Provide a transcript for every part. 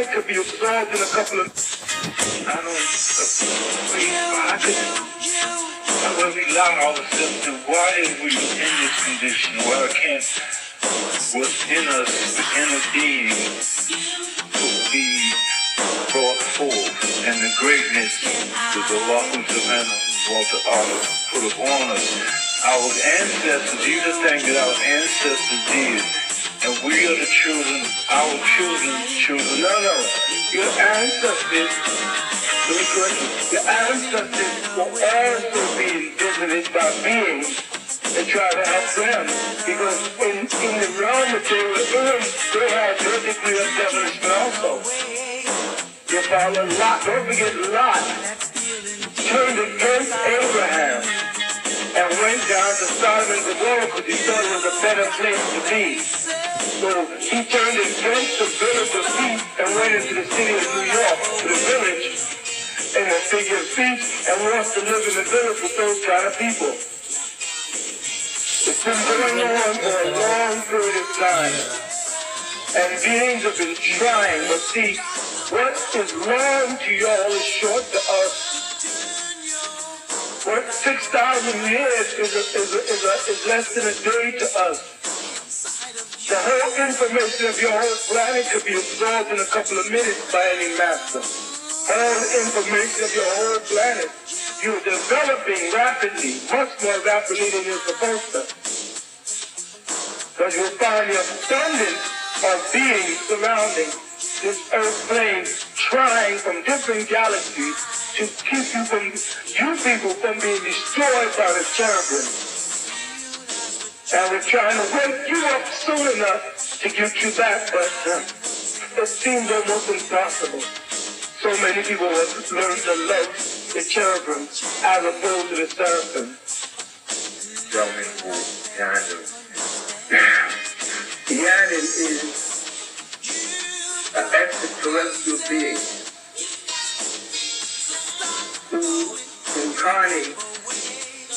planet could be absorbed in a couple of... I don't agree. I will rely on ourselves to why is we in this condition? Why can't what's in us, the inner being, be brought forth, and the greatness that the Walking Savannah, Walter Otto, put upon us? Our ancestors, these are things that our ancestors did, and we are the children, our children's children. No, your ancestors, let me correct you, your ancestors were also being visited by beings that try to help them, because in the realm that they were in, they had their degree of demolition also. Your father Lot, don't forget Lot, turned against Abraham and went down to Sodom and Gomorrah because he thought it was a better place to be. So he turned against the village of peace and went into the city of New York, to the village, in a figure of speech, and wants to live in the village with those kind of people. It's been going on for a long period of time, and beings have been trying, but see, what is long to y'all is short to us. What 6,000 years is less than a day to us. The whole information of your whole planet could be absorbed in a couple of minutes by any master. All information of your whole planet. You're developing rapidly, much more rapidly than you're supposed to. Because you'll find the abundance of beings surrounding this earth plane, trying from different galaxies to keep you people from being destroyed by the cherubim. And we're trying to wake you up soon enough to get you back, but it seems almost impossible. So many people have learned to love the cherubim as opposed to the seraphim. Tell me who Yanin. Yanin is an extraterrestrial being who incarnates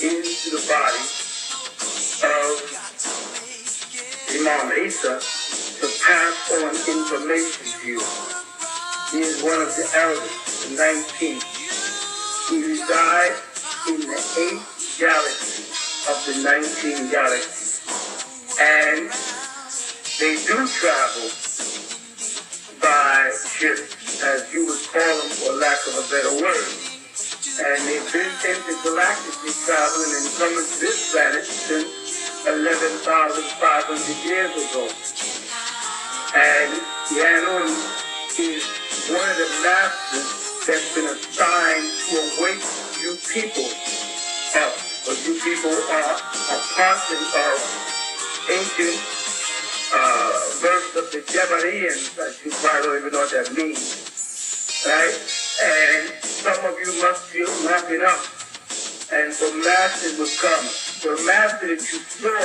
into the body of Imam Isa to pass on information to you. He is one of the elders, the 19th. He resides in the 8th galaxy of the 19 galaxies. And they do travel by ship, as you would call them for lack of a better word. And they've been intergalactically traveling and coming to this planet since 11,500 years ago. And Yanun is one of the masters that's been assigned to awake you people up. But you people are a portion of ancient verse of the Jebarians, that you probably don't even know what that means, right? And some of you must be waking up, and the masters will come. The master that you saw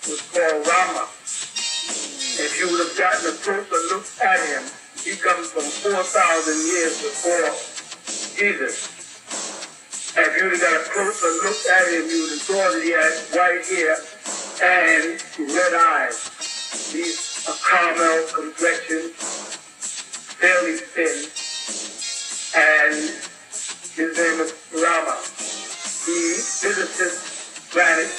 was called Rama. If you would have gotten a closer look at him, he comes from 4,000 years before Jesus. If you would have got a closer look at him, you would have saw that he had white hair and red eyes. He's a caramel complexion, fairly thin, and his name is Rama. He visits this planet.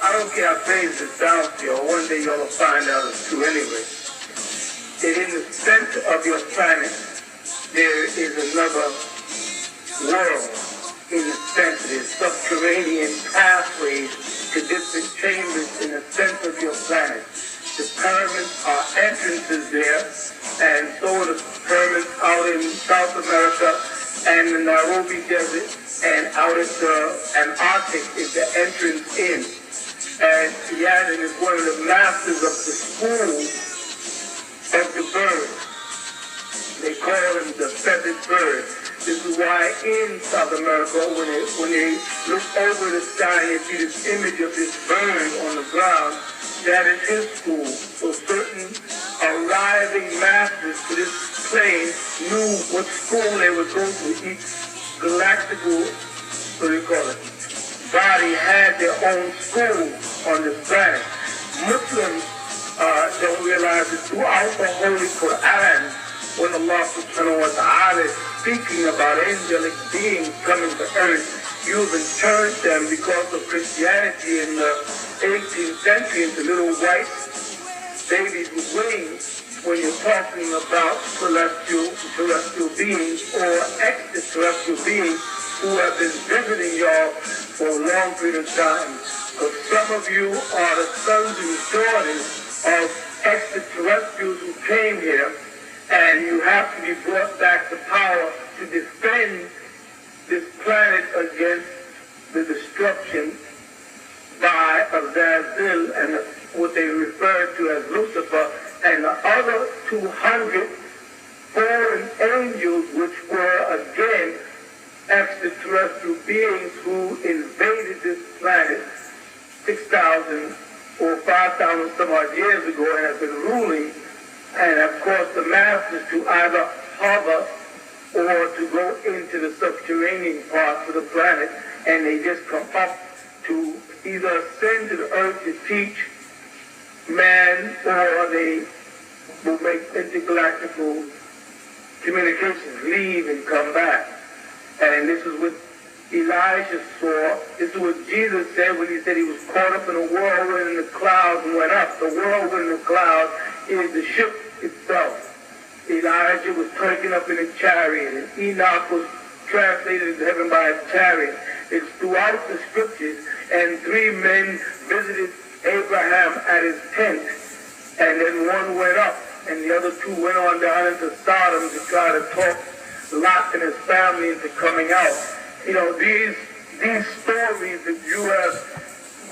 I don't care how crazy it sounds to you, one day you'll find out it's true anyway. And in the center of your planet, there is another world. In the center, there's subterranean pathways to different chambers in the center of your planet. The pyramids are entrances there, and so are the pyramids out in South America and the Nairobi Desert, and out at the Antarctic is the entrance in. And Yanin is one of the masters of the school of the bird. They call him the feathered bird. This is why in South America, when they look over the sky and see this image of this bird on the ground, that is his school. So certain arriving masters to this plane knew what school they would go to. Each galactical, what do you call it, body had their own school on this planet. Muslims don't realize that throughout the Holy Quran, when Allah subhanahu wa ta'ala is speaking about angelic beings coming to earth, you've interned them because of Christianity in the 18th century into little white babies with wings. When you're talking about terrestrial beings or extraterrestrial beings who have been visiting y'all for a long period of time. Because some of you are the sons and daughters of extraterrestrials who came here, and you have to be brought back to power to defend this planet against the destruction by Azazil and what they refer to as Lucifer and the other 200 fallen angels, which were again extraterrestrial beings who invaded this planet 6,000 or 5,000 some odd years ago and have been ruling, and of course the masters to either hover or to go into the subterranean parts of the planet, and they just come up to either ascend to the earth to teach man, or they will make intergalactical communications, leave and come back. And this is what Elijah saw. This is what Jesus said when he said he was caught up in a whirlwind in the clouds and went up. The whirlwind in the cloud is the ship itself. Elijah was taken up in a chariot, and Enoch was translated into heaven by a chariot. It's throughout the scriptures, and 3 men visited Abraham at his tent, and then one went up, and the other 2 went on down into Sodom to try to talk Lot and his family into coming out. You know, these stories that you have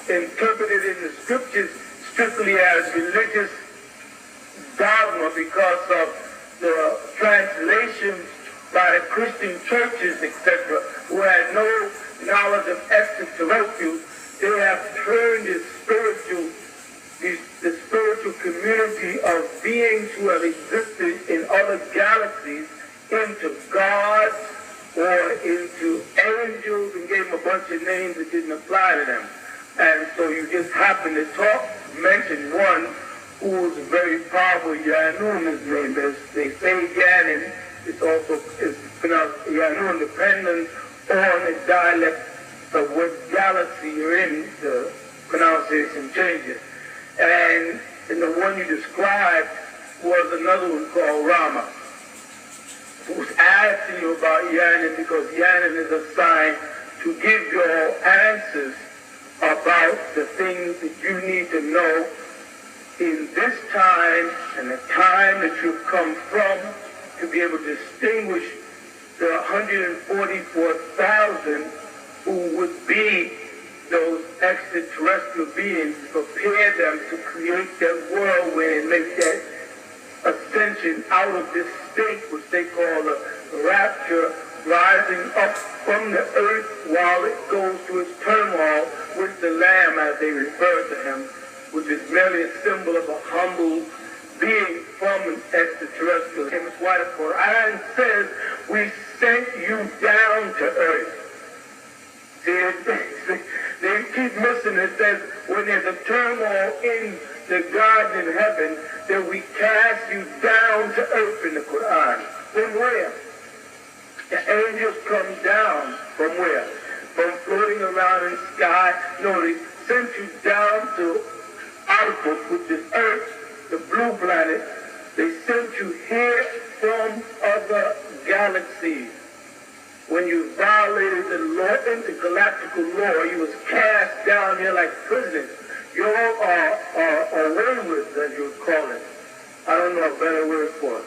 interpreted in the scriptures strictly as religious dogma because of the translations by the Christian churches, etc., who had no knowledge of extraterrestrials. They have turned the spiritual community of beings who have existed in other galaxies into gods or into angels and gave them a bunch of names that didn't apply to them. And so you just happen to mention one who was very powerful, Yanun is named. They say Yanin, it's pronounced Yanun, depending on the dialect of what galaxy you're in, the pronunciation changes. And the one you described was another one called Rama, who's asking you about Yanin because Yanin is a sign to give you all answers about the things that you need to know in this time and the time that you've come from, to be able to distinguish the 144,000 who would be those extraterrestrial beings, prepare them to create that whirlwind and make that ascension out of this state, which they call the rapture, rising up from the earth while it goes through its turmoil with the Lamb, as they refer to him, which is merely a symbol of a humble being from an extraterrestrial. And it's why the Quran says, we sent you down to earth. See, they keep missing it. It says, when there's a turmoil in the garden in heaven, then we cast you down to earth in the Quran. From where? The angels come down from where? From floating around in the sky. No, they sent you down to Alpha, which is Earth, the blue planet. They sent you here from other galaxies. When you violated the law, intergalactical law, you was cast down here like prisoners. You all are wayward, as you would call it. I don't know a better word for it.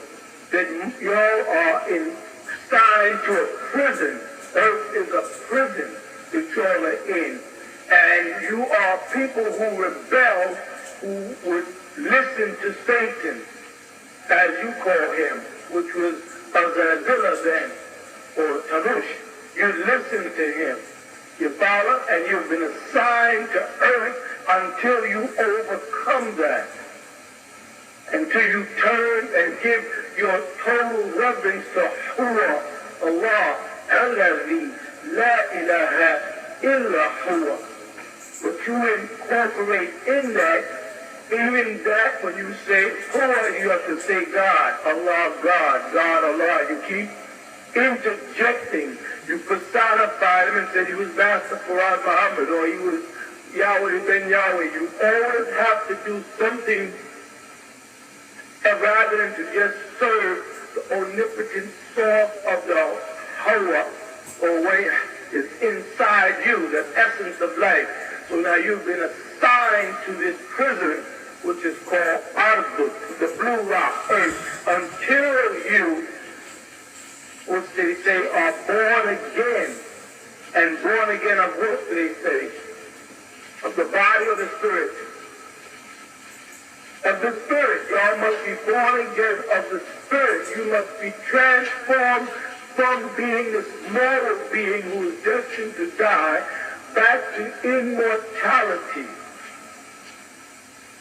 That you all are assigned to a prison. Earth is a prison that you all are in. And you are people who rebel, who would listen to Satan, as you call him, which was Azazillah then, or Tanush. You listen to him. You follow, and you've been assigned to earth until you overcome that. Until you turn and give your total reverence to Huwa, Allah, Allazi, La ilaha illa Huwa. But you incorporate in that Even that, when you say poor, you have to say God, Allah, God, God, Allah. You keep interjecting. You personified him and said he was Master Farad Muhammad or he was Yahweh ben Yahweh. You always have to do something rather than to just serve the omnipotent source of the Hawa or way is inside you, the essence of life. So now you've been assigned to this prison, which is called Ardut, the blue rock earth, until you, which they say, are born again. And born again of what do they say? Of the body or the spirit? Of the spirit. Y'all must be born again of the spirit. You must be transformed from being this mortal being who is destined to die back to immortality.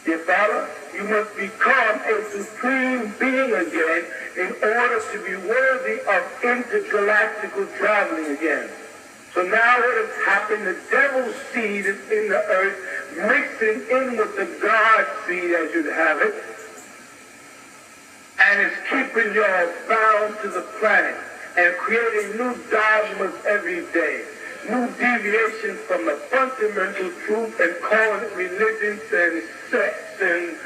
You follow? You must become a supreme being again in order to be worthy of intergalactical traveling again. So now what has happened, the devil's seed is in the earth, mixing in with the God seed as you'd have it, and it's keeping y'all bound to the planet and creating new dogmas every day, new deviations from the fundamental truth and calling it religions and sects and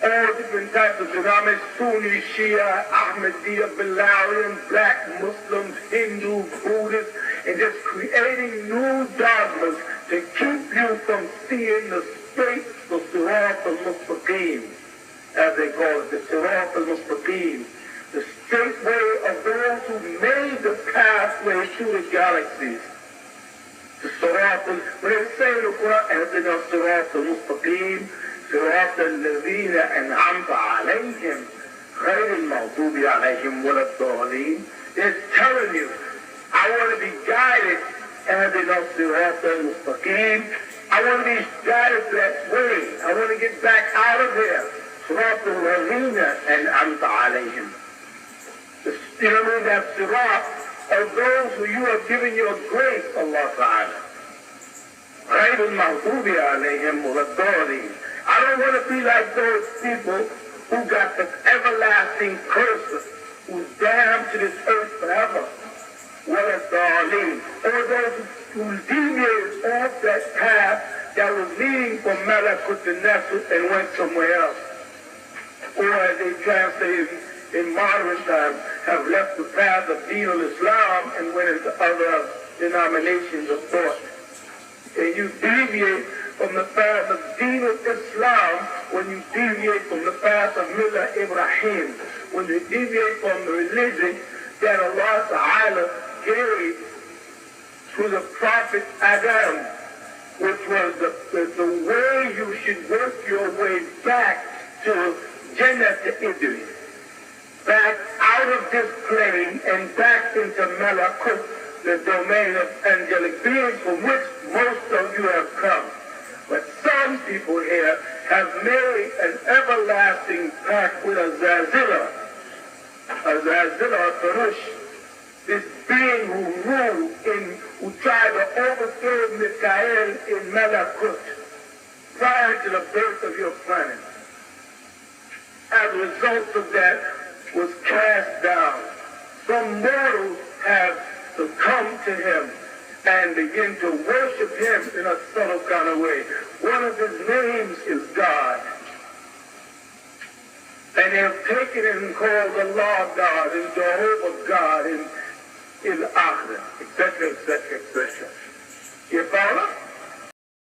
all different types of denominations, Sunni, Shia, Ahmadiyya, Bilalian, black Muslims, Hindu, Buddhists, and just creating new dogmas to keep you from seeing the straight, the Sirat al-Mustaqim, as they call it, the Sirat al-Mustaqim, the straight way of those who made the pathway through the galaxies. The Sirat al, when they say in the Quran, Sirat al-Mustaqim, صراط الذين أنعمت عليهم غير المغضوب عليهم ولا الضالين. It's telling you, I want to be guided اهدنا الصراط المستقيم. I want to be guided that way. I want to get back out of there. صراط الذين أنعمت عليهم. You know what I mean? That sirat of those who you have given your grace, Allah Ta'ala. غير المغضوب عليهم ولا الضالين. I don't want to be like those people who got the everlasting curse, who's damned to this earth forever. Or those who deviated off that path that was leading from Malachi to Nessus and went somewhere else. Or as they translate in modern times, have left the path of Deen al-Islam and went into other denominations of thought. And you deviate from the path of Deen al-Islam when you deviate from the path of Millah Ibrahim, when you deviate from the religion that Allah Ta'ala gave to the Prophet Adam, which was the way you should work your way back to Jannah to Idris, back out of this plane and back into Malakut, the domain of angelic beings from which most of you have come. But some people here have made an everlasting pact with Azazillah, Farush, this being who tried to overthrow Mikael in Malakut prior to the birth of your planet. As a result of that, was cast down. Some mortals have succumbed to him and begin to worship him in a subtle kind of way. One of his names is God. And they have taken it and called Allah God and Jehovah God in Akhirah.